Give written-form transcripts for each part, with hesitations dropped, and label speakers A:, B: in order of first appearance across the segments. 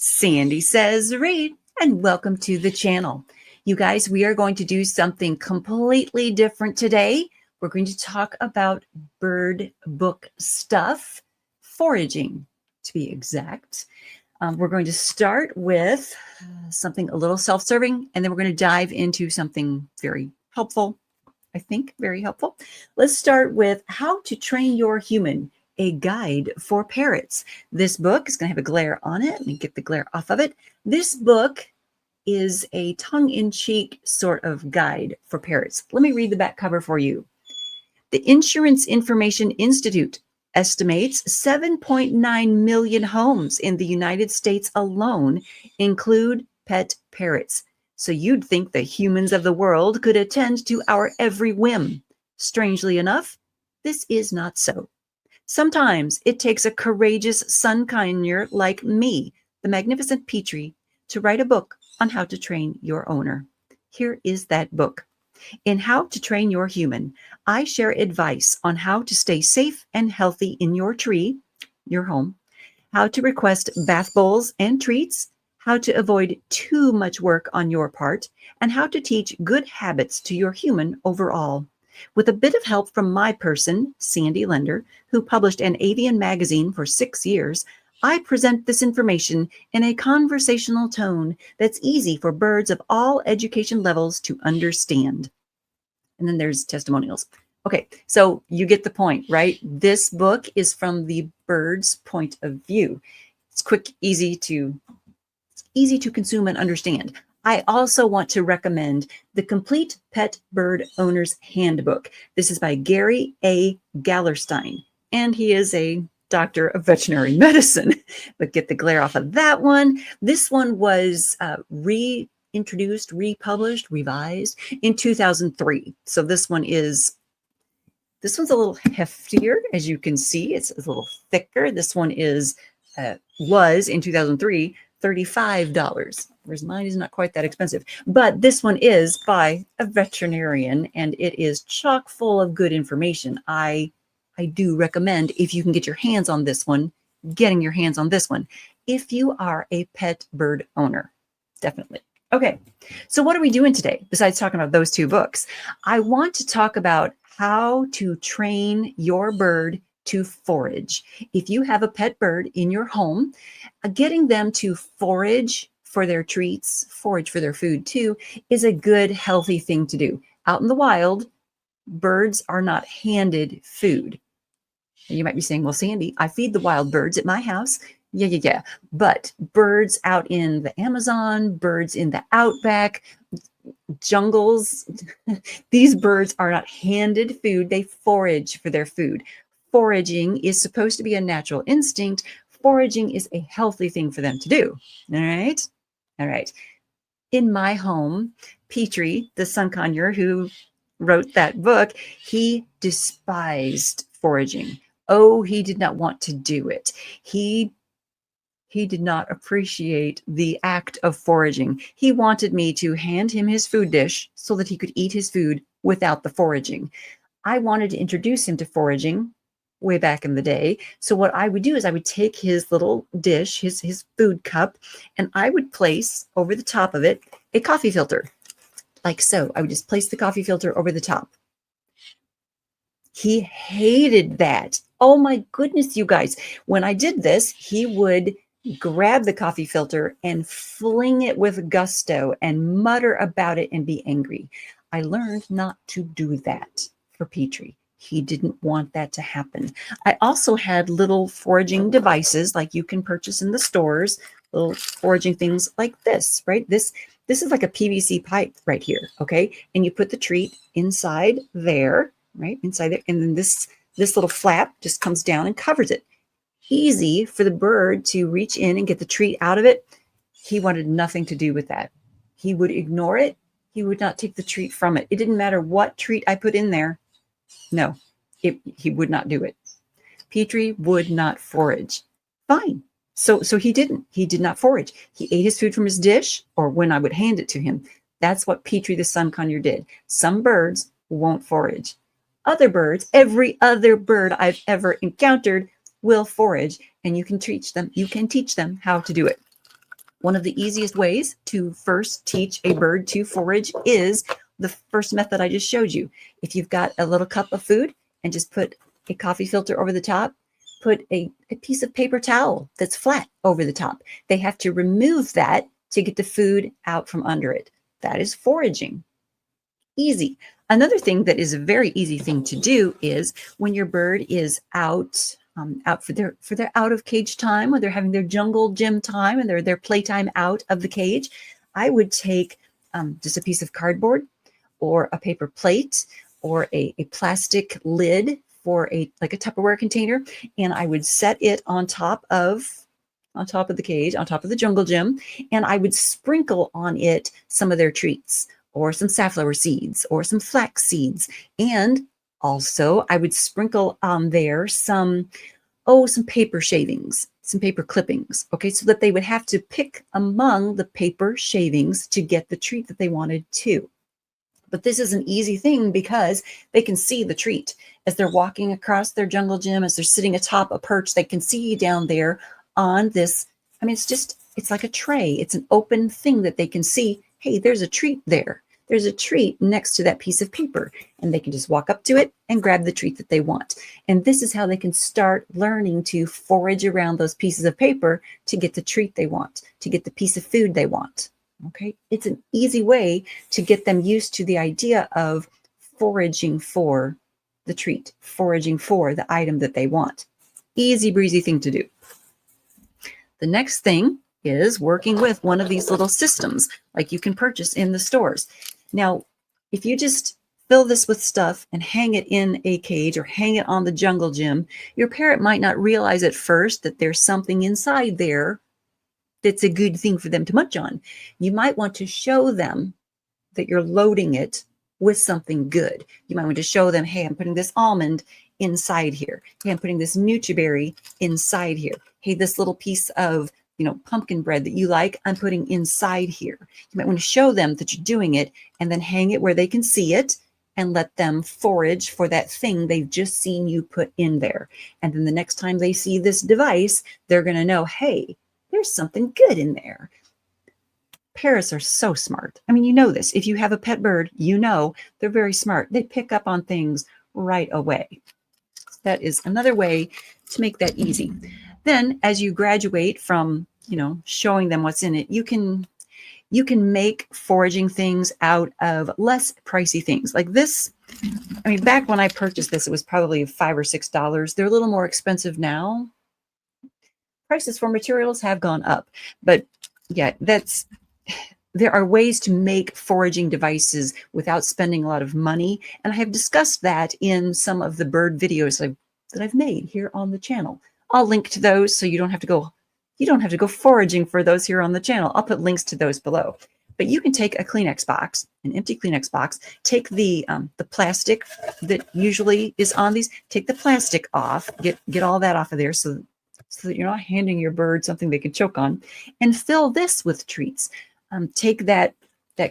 A: Sandy says read, and welcome to the channel. You guys, we are going to do something completely different today. We're going to talk about bird book stuff, foraging to be exact. We're going to start with something a little self-serving, and then we're going to dive into something very helpful, I think very helpful. Let's start with How to Train Your Human, a Guide for Parrots. This book is going to have a glare on it. Let me get the glare off of it. This book is a tongue-in-cheek sort of guide for parrots. Let me read the back cover for you. The Insurance Information Institute estimates 7.9 million homes in the United States alone include pet parrots. So you'd think the humans of the world could attend to our every whim. Strangely enough, this is not so. Sometimes it takes a courageous sun conure like me, the magnificent Petrie, to write a book on how to train your owner. Here is that book. In How to Train Your Human, I share advice on how to stay safe and healthy in your tree, your home, how to request bath bowls and treats, how to avoid too much work on your part, and how to teach good habits to your human overall. With a bit of help from my person, Sandy Lender, who published an avian magazine for 6 years, I present this information in a conversational tone that's easy for birds of all education levels to understand. And then there's testimonials. Okay, so you get the point, right? This book is from the bird's point of view. It's quick, easy to consume and understand. I also want to recommend the Complete Pet Bird Owner's Handbook. This is by Gary A. Gallerstein, and he is a doctor of veterinary medicine. But get the glare off of that one. This one was reintroduced, republished, revised in 2003. So this one's a little heftier, as you can see. It's a little thicker. This one was in 2003 $35, whereas mine is not quite that expensive. But this one is by a veterinarian, and it is chock full of good information. I do recommend, if you can get your hands on this one, getting your hands on this one, if you are a pet bird owner, definitely. Okay, so what are we doing today besides talking about those two books? I want to talk about how to train your bird to forage. If you have a pet bird in your home, getting them to forage for their treats, forage for their food too, is a good, healthy thing to do. Out in the wild, birds are not handed food. You might be saying, well, Sandy, I feed the wild birds at my house. Yeah. But birds out in the Amazon, birds in the outback, jungles, these birds are not handed food. They forage for their food. Foraging is supposed to be a natural instinct. Foraging is a healthy thing for them to do. All right. In my home, Petrie, the sun conure who wrote that book, he despised foraging. Oh, he did not want to do it. He did not appreciate the act of foraging. He wanted me to hand him his food dish so that he could eat his food without the foraging. I wanted to introduce him to foraging way back in the day. So what I would do is I would take his little dish, his food cup, and I would place over the top of it a coffee filter, like so. I would just place the coffee filter over the top. He hated that. Oh my goodness, you guys. When I did this, he would grab the coffee filter and fling it with gusto and mutter about it and be angry. I learned not to do that for Petrie. He didn't want that to happen. I also had little foraging devices like you can purchase in the stores, little foraging things like this, right? This is like a PVC pipe right here, okay? And you put the treat inside there, right? Inside there. And then this little flap just comes down and covers it. Easy for the bird to reach in and get the treat out of it. He wanted nothing to do with that. He would ignore it. He would not take the treat from it. It didn't matter what treat I put in there. No, he would not do it. Petrie would not forage. Fine. So he didn't. He did not forage. He ate his food from his dish or when I would hand it to him. That's what Petrie the sun conure did. Some birds won't forage. Other birds, every other bird I've ever encountered will forage, and you can teach them how to do it. One of the easiest ways to first teach a bird to forage is the first method I just showed you. If you've got a little cup of food and just put a coffee filter over the top, put a piece of paper towel that's flat over the top. They have to remove that to get the food out from under it. That is foraging. Easy. Another thing that is a very easy thing to do is when your bird is out for their out of cage time, when they're having their jungle gym time and their playtime out of the cage, I would take just a piece of cardboard or a paper plate or a plastic lid for like a Tupperware container, and I would set it on top of the cage, on top of the jungle gym, and I would sprinkle on it some of their treats or some safflower seeds or some flax seeds. And also I would sprinkle on there some paper shavings, some paper clippings, okay, so that they would have to pick among the paper shavings to get the treat that they wanted to. But this is an easy thing because they can see the treat. As they're walking across their jungle gym, as they're sitting atop a perch, they can see down there on this. I mean, it's like a tray. It's an open thing that they can see. Hey, there's a treat there. There's a treat next to that piece of paper. And they can just walk up to it and grab the treat that they want. And this is how they can start learning to forage around those pieces of paper to get the treat they want, to get the piece of food they want. Okay, it's an easy way to get them used to the idea of foraging for the treat, foraging for the item that they want. Easy breezy thing to do. The next thing is working with one of these little systems like you can purchase in the stores. Now, if you just fill this with stuff and hang it in a cage or hang it on the jungle gym, your parrot might not realize at first that there's something inside there that's a good thing for them to munch on. You might want to show them that you're loading it with something good. You might want to show them, hey, I'm putting this almond inside here. Hey, I'm putting this nutri-berry inside here. Hey, this little piece of pumpkin bread that you like, I'm putting inside here. You might want to show them that you're doing it and then hang it where they can see it and let them forage for that thing they've just seen you put in there. And then the next time they see this device, they're going to know, hey, there's something good in there. Parrots are so smart. I mean, you know this. If you have a pet bird, you know they're very smart. They pick up on things right away. That is another way to make that easy. Then as you graduate from, showing them what's in it, you can make foraging things out of less pricey things like this. I mean, back when I purchased this, it was probably $5 or $6. They're a little more expensive now. Prices for materials have gone up, but yeah, there are ways to make foraging devices without spending a lot of money. And I have discussed that in some of the bird videos that I've made here on the channel. I'll link to those so you don't have to go foraging for those here on the channel. I'll put links to those below. But you can take a Kleenex box, an empty Kleenex box, take the plastic that usually is on these, take the plastic off, get all that off of there so that you're not handing your bird something they can choke on, and fill this with treats. Take that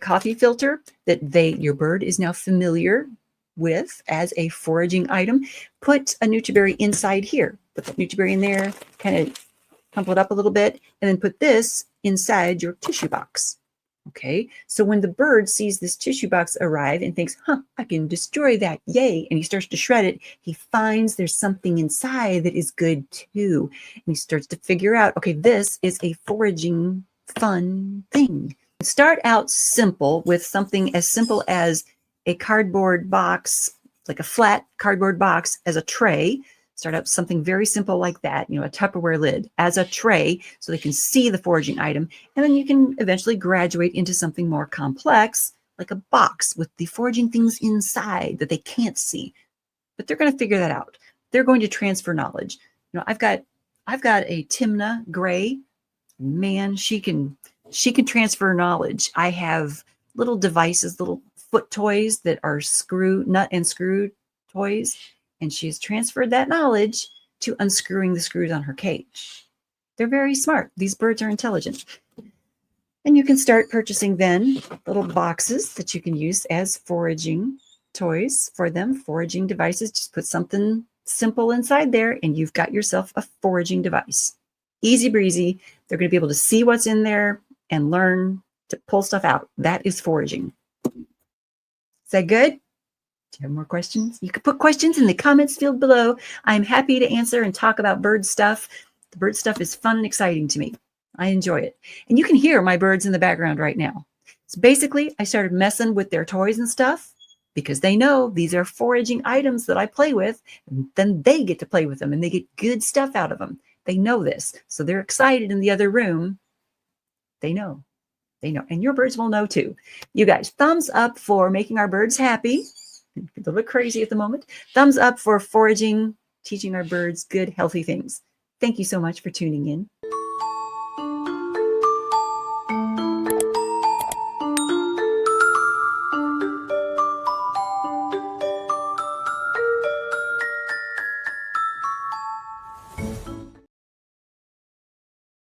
A: coffee filter that your bird is now familiar with as a foraging item, put a nutri-berry inside here, put that nutri-berry in there, kind of crumple it up a little bit, and then put this inside your tissue box. Okay, so when the bird sees this tissue box arrive and thinks, I can destroy that, yay, and he starts to shred it, he finds there's something inside that is good too. And he starts to figure out, okay, this is a foraging fun thing. Start out simple with something as simple as a cardboard box, like a flat cardboard box as a tray. Start out something very simple like that, a Tupperware lid as a tray so they can see the foraging item. And then you can eventually graduate into something more complex, like a box with the foraging things inside that they can't see. But they're going to figure that out. They're going to transfer knowledge. I've got a Timna Gray. Man, she can transfer knowledge. I have little devices, little foot toys that are nut and screw toys. And she's transferred that knowledge to unscrewing the screws on her cage. They're very smart. These birds are intelligent. And you can start purchasing then little boxes that you can use as foraging toys for them, foraging devices. Just put something simple inside there and you've got yourself a foraging device. Easy breezy. They're going to be able to see what's in there and learn to pull stuff out. That is foraging. Is that good? Do you have more questions? You can put questions in the comments field below. I'm happy to answer and talk about bird stuff. The bird stuff is fun and exciting to me. I enjoy it. And you can hear my birds in the background right now. So basically, I started messing with their toys and stuff because they know these are foraging items that I play with. And then they get to play with them and they get good stuff out of them. They know this. So they're excited in the other room. They know. They know. And your birds will know too. You guys, thumbs up for making our birds happy. A little bit crazy at the moment. Thumbs up for foraging, teaching our birds good, healthy things. Thank you so much for tuning in.